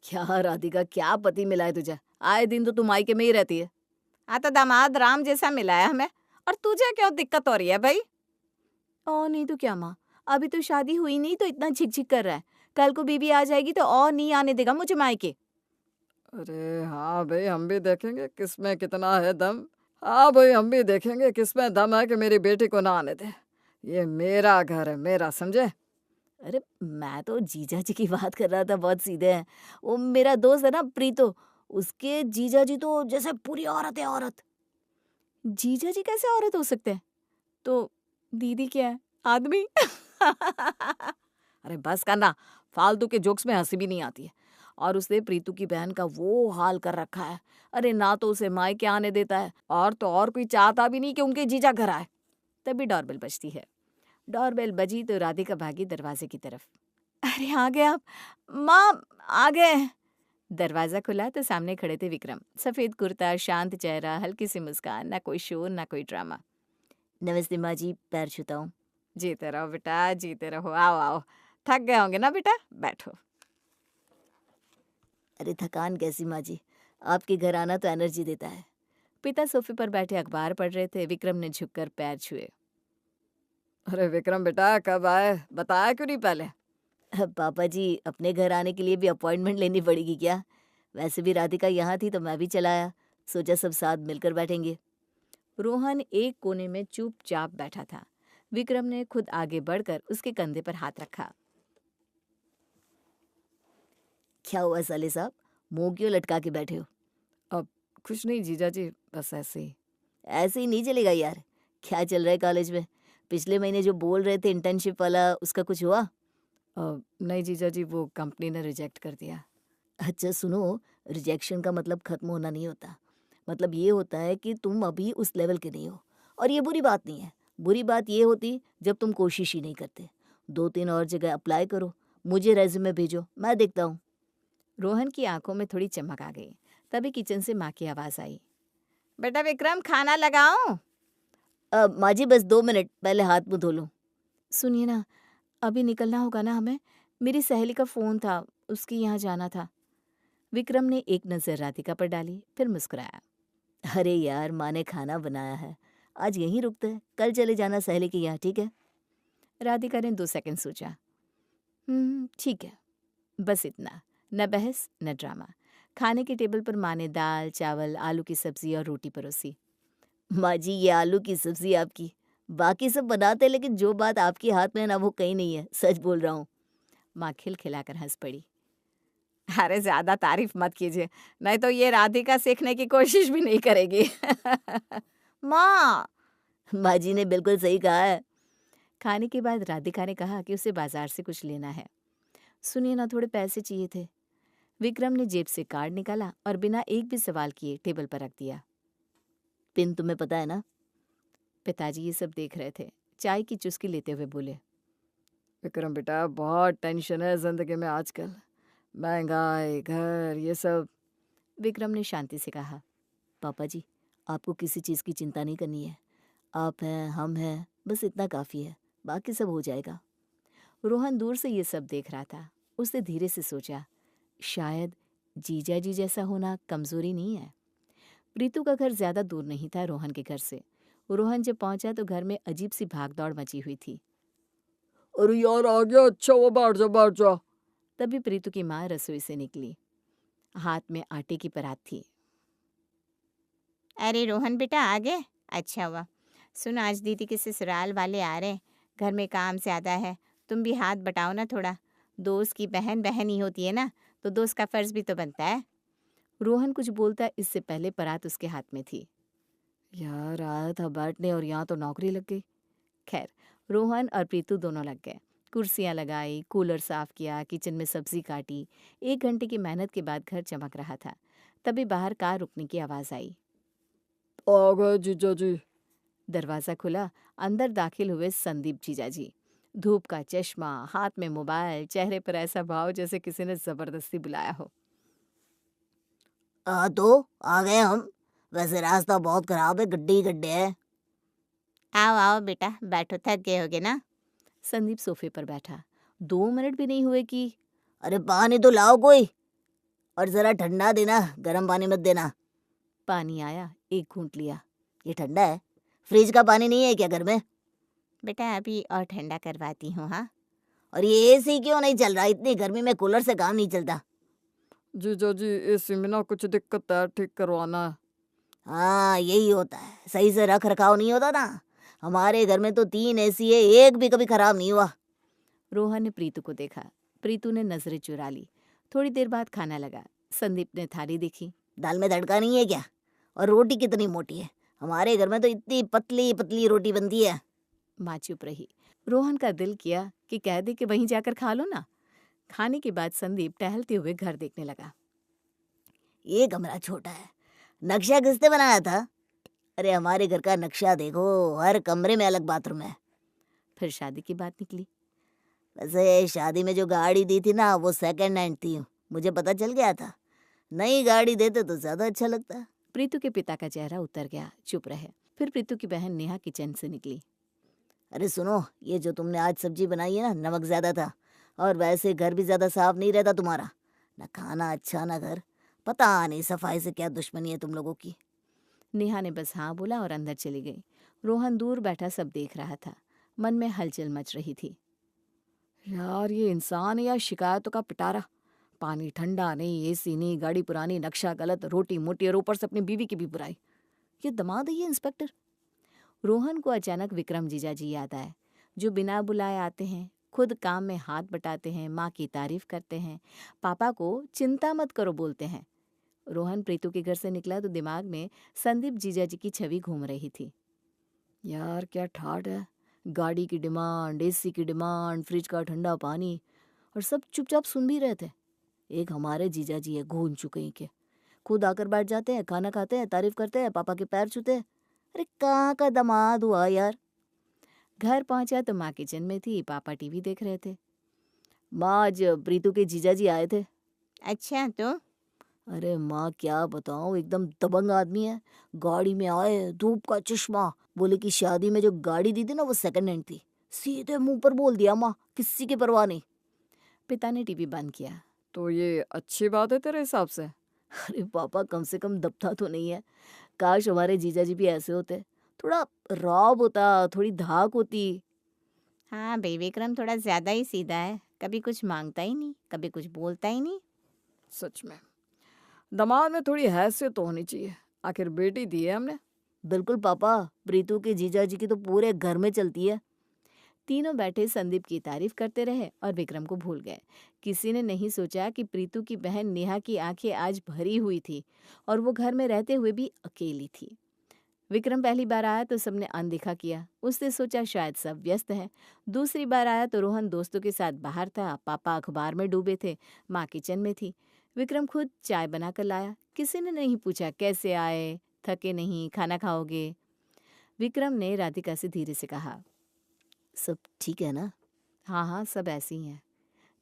क्या राधिका, क्या पति मिला है तुझे? आए दिन तो तू मायके में ही रहती है। हाँ तो दामाद राम जैसा मिला है हमें। और तुझे क्यों दिक्कत हो रही है भाई? और नहीं तो क्या माँ, अभी तो शादी हुई नहीं तो इतना झिक-झिक कर रहा है। कल को बीवी आ जाएगी तो और नहीं आने देगा मुझे मायके। अरे हाँ भाई, हम भी देखेंगे किसमें कितना है दम। हाँ भाई, हम भी देखेंगे किसमें दम है कि मेरी बेटी को ना आने दे। ये मेरा घर है, मेरा, समझे? अरे मैं तो जीजा जी की बात कर रहा था, बहुत सीधे हैं। वो मेरा दोस्त है ना प्रीतो, उसके जीजा जी तो जैसे पूरी औरत है औरत। जीजा जी कैसे औरत हो सकते हैं? तो दीदी क्या है? आदमी? अरे बस करना, फालतू के जोक्स में हंसी भी नहीं आती है। और उसने प्रीतू की बहन का वो हाल कर रखा है। अरे ना तो उसे मायके आने देता है और तो और कोई चाहता भी नहीं कि उनके जीजा घर आए। तभी डोरबेल बजती है। डोरबेल बजी तो राधिका भागी दरवाजे की तरफ। अरे आ गए आप? माँ, आ गए। दरवाजा खुला तो सामने खड़े थे विक्रम। सफेद कुर्ता, शांत चेहरा, हल्की सी मुस्कान, ना कोई शोर ना कोई ड्रामा। नमस्ते माँ जी, पैर छूता हूँ। जीते रहो बेटा, जीते रहो। आओ आओ, थक गए होंगे ना बेटा, बैठो। अरे थकान कैसी माँ जी, आपके घर आना तो एनर्जी देता है। पिता सोफे पर बैठे अखबार पढ़ रहे थे। विक्रम ने झुककर पैर छुए। अरे विक्रम बेटा, कब आए? बताया क्यों नहीं पहले? पापा जी, अपने घर आने के लिए भी अपॉइंटमेंट लेनी पड़ेगी क्या? वैसे भी राधिका यहाँ थी तो मैं भी चला आया। सोचा सब साथ मिलकर बैठेंगे। रोहन एक कोने में चुपचाप बैठा था। विक्रम ने खुद आगे बढ़कर उसके कंधे पर हाथ रखा। क्या हुआ साले साहब, मुंह क्यों लटका के बैठे हो? अब कुछ नहीं जीजा जी, बस ऐसे ही। ऐसे ही नहीं चलेगा यार। क्या चल रहा है कॉलेज में? पिछले महीने जो बोल रहे थे इंटर्नशिप वाला, उसका कुछ हुआ? नहीं जीजा जी, वो कंपनी ने रिजेक्ट कर दिया। अच्छा सुनो, रिजेक्शन का मतलब खत्म होना नहीं होता। मतलब ये होता है कि तुम अभी उस लेवल के नहीं हो। और ये बुरी बात नहीं है। बुरी बात ये होती जब तुम कोशिश ही नहीं करते। 2-3 और जगह अप्लाई करो, मुझे रेज्यूमे भेजो, मैं देखता हूँ। रोहन की आंखों में थोड़ी चमक आ गई। तभी किचन से माँ की आवाज़ आई। बेटा विक्रम, खाना लगाऊं? माँ जी बस 2 मिनट, पहले हाथ मुँह धो लूँ। सुनिए ना, अभी निकलना होगा ना हमें? मेरी सहेली का फ़ोन था, उसके यहाँ जाना था। विक्रम ने एक नज़र राधिका पर डाली, फिर मुस्कुराया। अरे यार, माँ ने खाना बनाया है, आज यहीं रुकते हैं, कल चले जाना सहेली के यहाँ, ठीक है? राधिका ने 2 सेकंड सोचा। ठीक है। बस इतना, न बहस न ड्रामा। खाने के टेबल पर माँ ने दाल, चावल, आलू की सब्जी और रोटी परोसी। माँ जी, ये आलू की सब्जी आपकी। बाकी सब बनाते हैं लेकिन जो बात आपके हाथ में है ना, वो कहीं नहीं है, सच बोल रहा हूँ। माँ खिलखिलाकर हंस पड़ी। अरे ज्यादा तारीफ मत कीजिए, नहीं तो ये राधिका सीखने की कोशिश भी नहीं करेगी। माँ। माँ जी ने बिल्कुल सही कहा है। खाने के बाद राधिका ने कहा कि उसे बाजार से कुछ लेना है। सुनिए ना, थोड़े पैसे चाहिए थे। विक्रम ने जेब से कार्ड निकाला और बिना एक भी सवाल किए टेबल पर रख दिया। पिन तुम्हें पता है ना? पिताजी ये सब देख रहे थे। चाय की चुस्की लेते हुए बोले। विक्रम बेटा, बहुत टेंशन है जिंदगी में आजकल। महंगाई, घर, ये सब। विक्रम ने शांति से कहा। पापा जी, आपको किसी चीज़ की चिंता नहीं करनी है। आप हैं, हम हैं, बस इतना काफ़ी है, बाकी सब हो जाएगा। रोहन दूर से ये सब देख रहा था। उसने धीरे से सोचा, शायद जीजा जी जैसा होना कमज़ोरी नहीं है। प्रीतु का घर ज़्यादा दूर नहीं था रोहन के घर से। रोहन जब पहुंचा तो घर में अजीब सी भागदौड़ मची हुई थी। अरे यार, आ गया, अच्छा वो, बैठ जा बैठ जा। तभी प्रीतु की माँ रसोई से निकली। हाथ में आटे की परात थी। अरे रोहन बेटा, आ गए? अच्छा हुआ। सुन, आज दीदी के ससुराल वाले आ रहे हैं, घर में काम ज़्यादा है, तुम भी हाथ बटाओ ना थोड़ा। दोस्त की बहन बहन ही होती है ना, तो दोस्त का फ़र्ज़ भी तो बनता है। रोहन कुछ बोलता इससे पहले परात उसके हाथ में थी। यार आया था बैठने और यहाँ तो नौकरी लग गई। खैर, रोहन और प्रीतु दोनों लग गए। कुर्सियां लगाई, कूलर साफ किया, किचन में सब्जी काटी। 1 घंटे की मेहनत के बाद घर चमक रहा था। तभी बाहर कार रुकने की आवाज़ आई। आ गए जीजा जी। दरवाज़ा खुला। अंदर दाखिल हुए संदीप जीजा जी। धूप का चश्मा, हाथ में मोबाइल, चेहरे पर ऐसा भाव जैसे किसी ने ज़बरदस्ती बुलाया हो। तो आ गए हम। वैसे रास्ता बहुत खराब है, गड्ढे ही गड्ढे है। आओ आओ बेटा, बैठो, थक गए होगे ना। संदीप सोफे पर बैठा। 2 मिनट भी नहीं हुए कि अरे पानी तो लाओ कोई। और जरा ठंडा देना, गर्म पानी मत देना। पानी आया, एक घूंट लिया। ये ठंडा है, फ्रिज का पानी नहीं है क्या घर में? बेटा अभी और ठंडा करवाती हूँ। हाँ और ये एसी क्यों नहीं चल रहा? इतनी गर्मी में कूलर से काम नहीं चलता। जीजा जी एसी में ना कुछ दिक्कत है, ठीक करवाना है। हाँ यही होता है, सही से रख रखाव नहीं होता ना। हमारे घर में तो 3 एसी है, एक भी कभी खराब नहीं हुआ। रोहन ने प्रीतु को देखा। प्रीतु ने नजरें चुरा ली। थोड़ी देर बाद खाना लगा। संदीप ने थाली देखी। दाल में तड़का नहीं है क्या? और रोटी कितनी मोटी है? हमारे घर में तो इतनी पतली पतली रोटी बनती है। माँ चुप रही। रोहन का दिल किया कि कह दे कि वहीं जाकर खा लो ना। खाने के बाद संदीप टहलते हुए घर देखने लगा। ये कमरा छोटा है, नक्शा किसने बनाया था? अरे हमारे घर का नक्शा देखो, हर कमरे में अलग बाथरूम है। फिर शादी की बात निकली। वैसे शादी में जो गाड़ी दी थी ना, वो सेकंड हैंड थी, मुझे पता चल गया था। नई गाड़ी देते तो ज्यादा अच्छा लगता। प्रीतु के पिता का चेहरा उतर गया, चुप रहे। फिर प्रीतु की बहन नेहा किचन से निकली। अरे सुनो, ये जो तुमने आज सब्जी बनाई है ना, नमक ज्यादा था। और वैसे घर भी ज्यादा साफ नहीं रहता तुम्हारा, ना खाना अच्छा ना घर। पता नहीं सफाई से क्या दुश्मनी है तुम लोगों की। नेहा ने बस हाँ बोला और अंदर चली गई। रोहन दूर बैठा सब देख रहा था। मन में हलचल मच रही थी। यार ये इंसान है या शिकायतों का पिटारा। पानी ठंडा नहीं, एसी नहीं, गाड़ी पुरानी, नक्शा गलत, रोटी मोटी और ऊपर से अपनी बीवी की भी बुराई। ये दामाद है ये इंस्पेक्टर। रोहन को अचानक विक्रम जीजाजी याद आए, जो बिना बुलाए आते हैं, खुद काम में हाथ बटाते हैं, माँ की तारीफ करते हैं, पापा को चिंता मत करो बोलते हैं। रोहन प्रीतु के घर से निकला तो दिमाग में संदीप जीजाजी की छवि घूम रही थी। यार क्या ठाट है, गाड़ी की डिमांड, एसी की डिमांड, फ्रिज का ठंडा पानी, और सब चुपचाप सुन भी रहे थे। एक हमारे जीजाजी है घून चुके के, खुद आकर बैठ जाते हैं, खाना खाते हैं, तारीफ करते हैं, पापा के पैर छूते हैं। अरे कहाँ का दामाद हुआ यार। घर पहुंचा तो माँ किचन में थी, पापा टीवी देख रहे थे। माँ आज प्रीतु के जीजाजी आए थे। अच्छा तो अरे माँ क्या बताऊँ, एकदम दबंग आदमी है। गाड़ी में आए, धूप का चश्मा, बोले कि शादी में जो गाड़ी दी थी ना वो सेकंड हैंड थी। सीधे मुंह पर बोल दिया माँ, किसी की परवाह नहीं। पिता ने टीवी बंद किया। तो ये अच्छी बात है तेरे हिसाब से? अरे पापा कम से कम दबता तो नहीं है। काश हमारे जीजाजी भी ऐसे होते, थोड़ा रौब होता, थोड़ी धाक होती। हाँ भाई विक्रम थोड़ा ज़्यादा ही सीधा है, कभी कुछ मांगता ही नहीं, कभी कुछ बोलता ही नहीं। सच में दामाद में थोड़ी हैसियत तो होनी चाहिए, आखिर बेटी दी है हमने। बिल्कुल पापा, प्रीतु के जीजाजी की तो पूरे घर में चलती है। तीनों बैठे संदीप की तारीफ करते रहे और विक्रम को भूल गए। किसी ने नहीं सोचा कि प्रीतु की बहन नेहा की आंखें आज भरी हुई थी और वो घर में रहते हुए भी अकेली थी। विक्रम पहली बार आया तो सबने अनदेखा किया। उसने सोचा शायद सब व्यस्त है। दूसरी बार आया तो रोहन दोस्तों के साथ बाहर था, पापा अखबार में डूबे थे, माँ किचन में थी। विक्रम खुद चाय बनाकर लाया। किसी ने नहीं पूछा कैसे आए, थके नहीं, खाना खाओगे। विक्रम ने राधिका से धीरे से कहा, सब ठीक है ना? हाँ हाँ सब ऐसे ही हैं।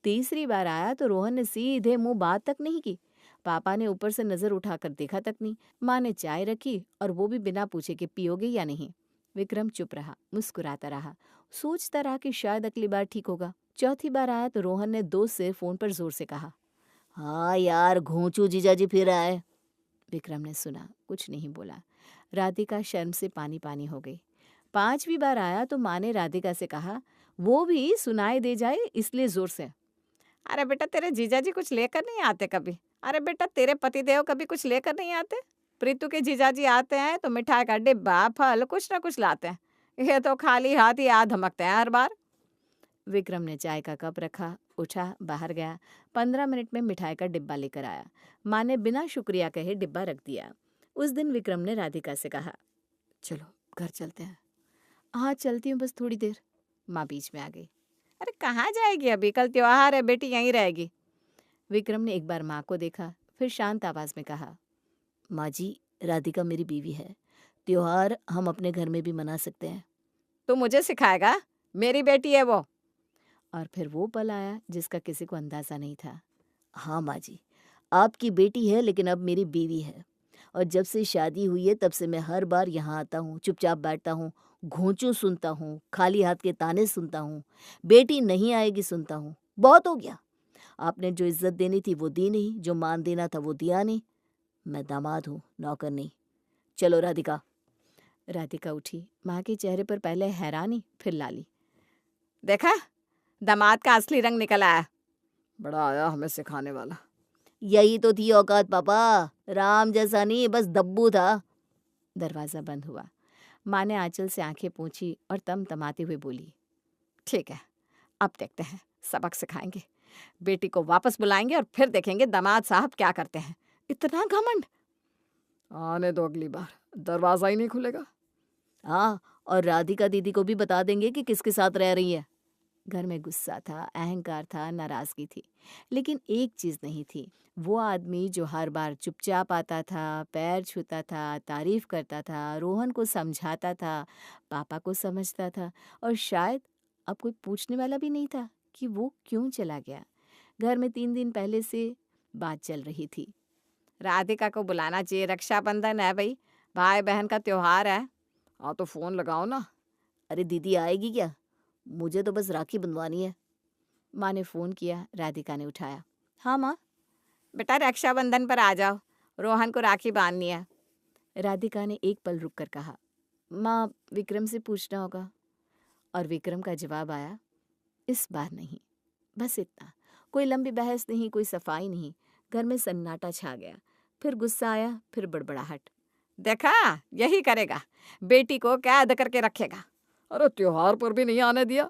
तीसरी बार आया तो रोहन ने सीधे मुंह बात तक नहीं की। पापा ने ऊपर से नजर उठाकर देखा तक नहीं। माँ ने चाय रखी और वो भी बिना पूछे कि पियोगे या नहीं। विक्रम चुप रहा, मुस्कुराता रहा, सोचता रहा कि शायद अगली बार ठीक होगा। चौथी बार आया तो रोहन ने दोस्त से फोन पर जोर से कहा, हाँ यार, घोंचू जीजाजी फिर आए। विक्रम ने सुना, कुछ नहीं बोला। राधिका शर्म से पानी पानी हो गई। पांचवी बार आया तो माँ ने राधिका से कहा, वो भी सुनाई दे जाए इसलिए जोर से। अरे बेटा तेरे जीजाजी कुछ लेकर नहीं आते कभी? अरे बेटा तेरे पतिदेव कभी कुछ लेकर नहीं आते? प्रीतु के जीजाजी आते हैं तो मिठाई का डिब्बा, फल कुछ ना कुछ लाते हैं। ये तो खाली हाथ ही आ धमकते हैं हर बार। विक्रम ने चाय का कप रखा, उठा, बाहर गया। 15 मिनट में मिठाई का डिब्बा लेकर आया। माँ ने बिना शुक्रिया कहे डिब्बा रख दिया। उस दिन विक्रम ने राधिका से कहा, चलो घर चलते हैं। हाँ चलती हूँ, बस थोड़ी देर। माँ बीच में आ गई। अरे कहाँ जाएगी अभी, कल त्योहार है बेटी, यहीं रहेगी। विक्रम ने एक बार माँ को देखा, फिर शांत आवाज में कहा, माँ जी, राधिका मेरी बीवी है, त्योहार हम अपने घर में भी मना सकते हैं। तू मुझे सिखाएगा? मेरी बेटी है वो। और फिर वो पल आया जिसका किसी को अंदाजा नहीं था। हाँ माँ जी, आपकी बेटी है लेकिन अब मेरी बीवी है। और जब से शादी हुई है तब से मैं हर बार यहाँ आता हूँ, चुपचाप बैठता हूँ, घोंचू सुनता हूँ, खाली हाथ के ताने सुनता हूँ, बेटी नहीं आएगी सुनता हूँ। बहुत हो गया। आपने जो इज्जत देनी थी वो दी नहीं, जो मान देना था वो दिया नहीं। मैं दामाद हूँ, नौकर नहीं। चलो राधिका। राधिका उठी। माँ के चेहरे पर पहले हैरानी, फिर लाली। देखा, दामाद का असली रंग निकल आया। बड़ा आया हमें सिखाने वाला। यही तो थी औकात पापा, राम जैसा नहीं, बस दब्बू था। दरवाज़ा बंद हुआ। माँ ने आंचल से आंखें पोंछी और तमतमाते हुए बोली, ठीक है, अब देखते हैं, सबक सिखाएंगे। बेटी को वापस बुलाएंगे और फिर देखेंगे दामाद साहब क्या करते हैं। इतना घमंड। आने दो अगली बार, दरवाज़ा ही नहीं खुलेगा। हाँ, और राधिका दीदी को भी बता देंगे कि किसके साथ रह रही है। घर में गुस्सा था, अहंकार था, नाराज़गी थी, लेकिन एक चीज़ नहीं थी। वो आदमी जो हर बार चुपचाप आता था, पैर छूता था, तारीफ करता था, रोहन को समझाता था, पापा को समझता था, और शायद अब कोई पूछने वाला भी नहीं था कि वो क्यों चला गया। घर में 3 दिन पहले से बात चल रही थी। राधिका को बुलाना चाहिए, रक्षाबंधन है भाई, भाई बहन का त्योहार है। हाँ तो फ़ोन लगाओ ना। अरे दीदी आएगी क्या? मुझे तो बस राखी बंधवानी है। माँ ने फ़ोन किया, राधिका ने उठाया। हाँ माँ। बेटा रक्षाबंधन पर आ जाओ, रोहन को राखी बांधनी है। राधिका ने एक पल रुक कर कहा, माँ विक्रम से पूछना होगा। और विक्रम का जवाब आया, इस बार नहीं। बस इतना। कोई लंबी बहस नहीं, कोई सफाई नहीं। घर में सन्नाटा छा गया। फिर गुस्सा आया, फिर बड़बड़ाहट। देखा, यही करेगा, बेटी को कैद करके रखेगा। अरे त्योहार पर भी नहीं आने दिया।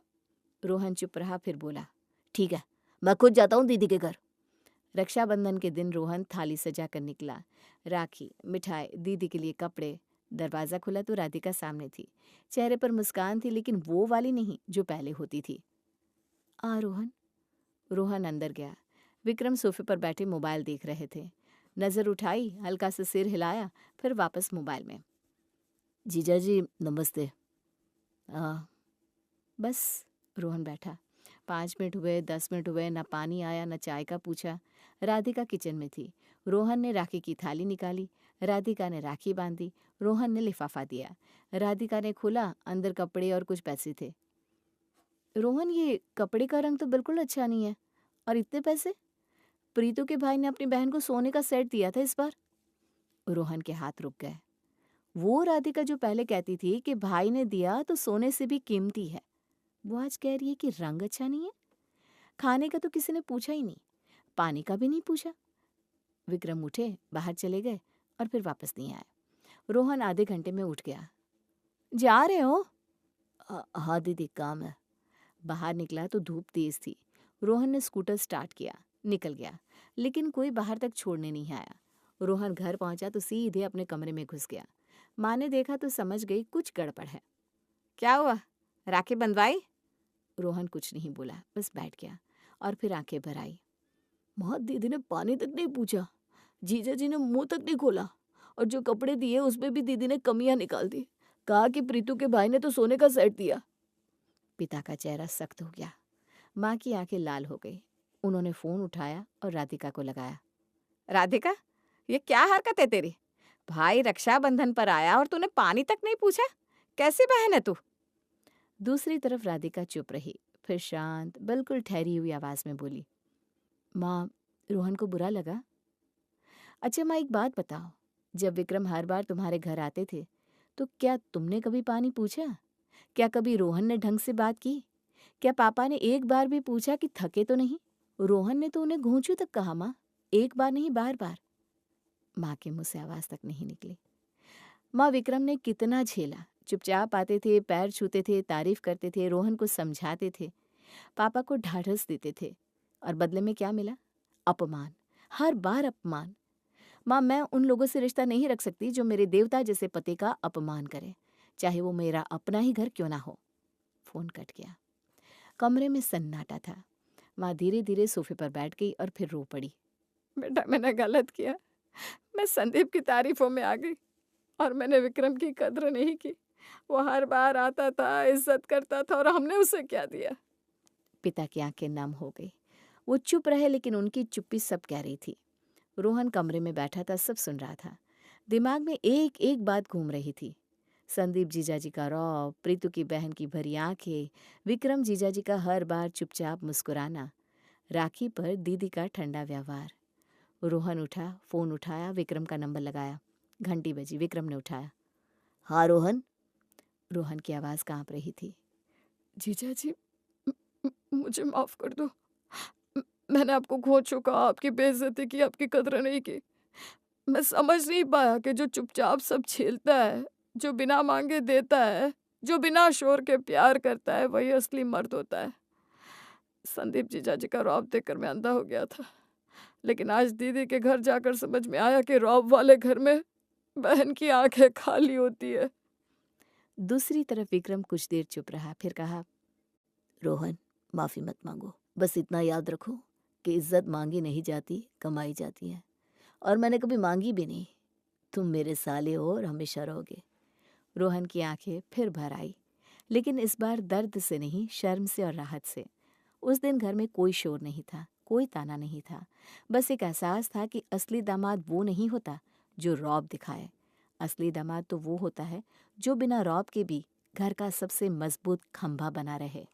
रोहन चुप रहा, फिर बोला, ठीक है, मैं खुद जाता हूँ दीदी के घर। रक्षाबंधन के दिन रोहन थाली सजा कर निकला। राखी, मिठाई, दीदी के लिए कपड़े। दरवाज़ा खुला तो राधिका सामने थी। चेहरे पर मुस्कान थी, लेकिन वो वाली नहीं जो पहले होती थी। आ रोहन। रोहन अंदर गया। विक्रम सोफे पर बैठे मोबाइल देख रहे थे। नज़र उठाई, हल्का सा सिर हिलाया, फिर वापस मोबाइल में। जीजा जी नमस्ते। हाँ बस। रोहन बैठा। 5 मिनट हुए, 10 मिनट हुए, न पानी आया न चाय का पूछा। राधिका किचन में थी। रोहन ने राखी की थाली निकाली। राधिका ने राखी बांधी। रोहन ने लिफाफा दिया। राधिका ने खोला, अंदर कपड़े और कुछ पैसे थे। रोहन, ये कपड़े का रंग तो बिल्कुल अच्छा नहीं है, और इतने पैसे? प्रीतु के भाई ने अपनी बहन को सोने का सेट दिया था इस बार। रोहन के हाथ रुक गए। वो राधिका जो पहले कहती थी कि भाई ने दिया तो सोने से भी कीमती है, वो आज कह रही है कि रंग अच्छा नहीं है। खाने का तो किसी ने पूछा ही नहीं, पानी का भी नहीं पूछा। विक्रम उठे, बाहर चले गए और फिर वापस नहीं आए। रोहन आधे घंटे में उठ गया। जा रहे हो? हाँ दीदी, काम है। बाहर निकला तो धूप तेज थी। रोहन ने स्कूटर स्टार्ट किया, निकल गया, लेकिन कोई बाहर तक छोड़ने नहीं आया। रोहन घर पहुंचा तो सीधे अपने कमरे में घुस गया। माँ ने देखा तो समझ गई कुछ गड़बड़ है। क्या हुआ, राखी बंधवाई? रोहन कुछ नहीं बोला, बस बैठ गया और फिर आंखें भर आई। माँ, दीदी ने पानी तक नहीं पूछा, जीजा जी ने मुंह तक नहीं खोला, और जो कपड़े दिए उसमें भी दीदी ने कमियां निकाल दी। कहा कि प्रीतु के भाई ने तो सोने का सेट दिया। पिता का चेहरा सख्त हो गया। माँ की आंखें लाल हो गई। उन्होंने फ़ोन उठाया और राधिका को लगाया। राधिका, ये क्या हरकत है तेरी? भाई रक्षाबंधन पर आया और तूने पानी तक नहीं पूछा? कैसी बहन है तू? दूसरी तरफ राधिका चुप रही, फिर शांत, बिल्कुल ठहरी हुई आवाज़ में बोली, माँ, रोहन को बुरा लगा? अच्छा माँ, एक बात बताओ, जब विक्रम हर बार तुम्हारे घर आते थे तो क्या तुमने कभी पानी पूछा? क्या कभी रोहन ने ढंग से बात की? क्या पापा ने एक बार भी पूछा कि थके तो नहीं? रोहन ने तो उन्हें घूंचू तक कहा माँ, एक बार नहीं, बार बार। माँ के मुंह से आवाज़ तक नहीं निकली। माँ, विक्रम ने कितना झेला। चुपचाप आते थे, पैर छूते थे, तारीफ करते थे, रोहन को समझाते थे, पापा को ढाढ़स देते थे, और बदले में क्या मिला? अपमान, हर बार अपमान। माँ, मैं उन लोगों से रिश्ता नहीं रख सकती जो मेरे देवता जैसे पति का अपमान करे, चाहे वो मेरा अपना ही घर क्यों ना हो। फोन कट गया। कमरे में सन्नाटा था। माँ धीरे धीरे सोफे पर बैठ गई और फिर रो पड़ी। बेटा, मैंने गलत किया। मैं संदीप की तारीफों में आ गई और मैंने विक्रम की कद्र नहीं की। वो हर बार आता था, इज्जत करता था, और हमने उसे क्या दिया? पिता की आंखें नम हो गई। वो चुप रहे, लेकिन उनकी चुप्पी सब कह रही थी। रोहन कमरे में बैठा था, सब सुन रहा था। दिमाग में एक एक बात घूम रही थी। संदीप जीजाजी का रौब, प्रीतु की बहन की भरी आंखें, विक्रम जीजाजी का हर बार चुपचाप मुस्कुराना। राखी पर दीदी का ठंडा व्यवहार। रोहन उठा, फोन उठाया, विक्रम का नंबर लगाया। घंटी बजी, विक्रम ने उठाया। हाँ रोहन। रोहन की आवाज कांप रही थी। जीजा जी, मुझे माफ कर दो। मैंने आपको खो चुका, आपकी बेइज्जती की, आपकी कदर नहीं की। मैं समझ नहीं पाया कि जो चुपचाप सब झेलता है, जो बिना मांगे देता है, जो बिना शोर के प्यार करता है, वही असली मर्द होता है। संदीप जीजा जी का रौब देखकर मैं अंधा हो गया था, लेकिन आज दीदी के घर जाकर समझ में आया कि रौब वाले घर में बहन की आंखें खाली होती है। दूसरी तरफ विक्रम कुछ देर चुप रहा, फिर कहा, रोहन, माफी मत मांगो। बस इतना याद रखो कि इज्जत मांगी नहीं जाती, कमाई जाती है। और मैंने कभी मांगी भी नहीं। तुम मेरे साले हो और हमेशा रहोगे। रोहन की आंखें फिर भर आई, लेकिन इस बार दर्द से नहीं, शर्म से और राहत से। उस दिन घर में कोई शोर नहीं था, कोई ताना नहीं था। बस एक एहसास था कि असली दामाद वो नहीं होता जो रौब दिखाए। असली दामाद तो वो होता है जो बिना रौब के भी घर का सबसे मजबूत खंभा बना रहे।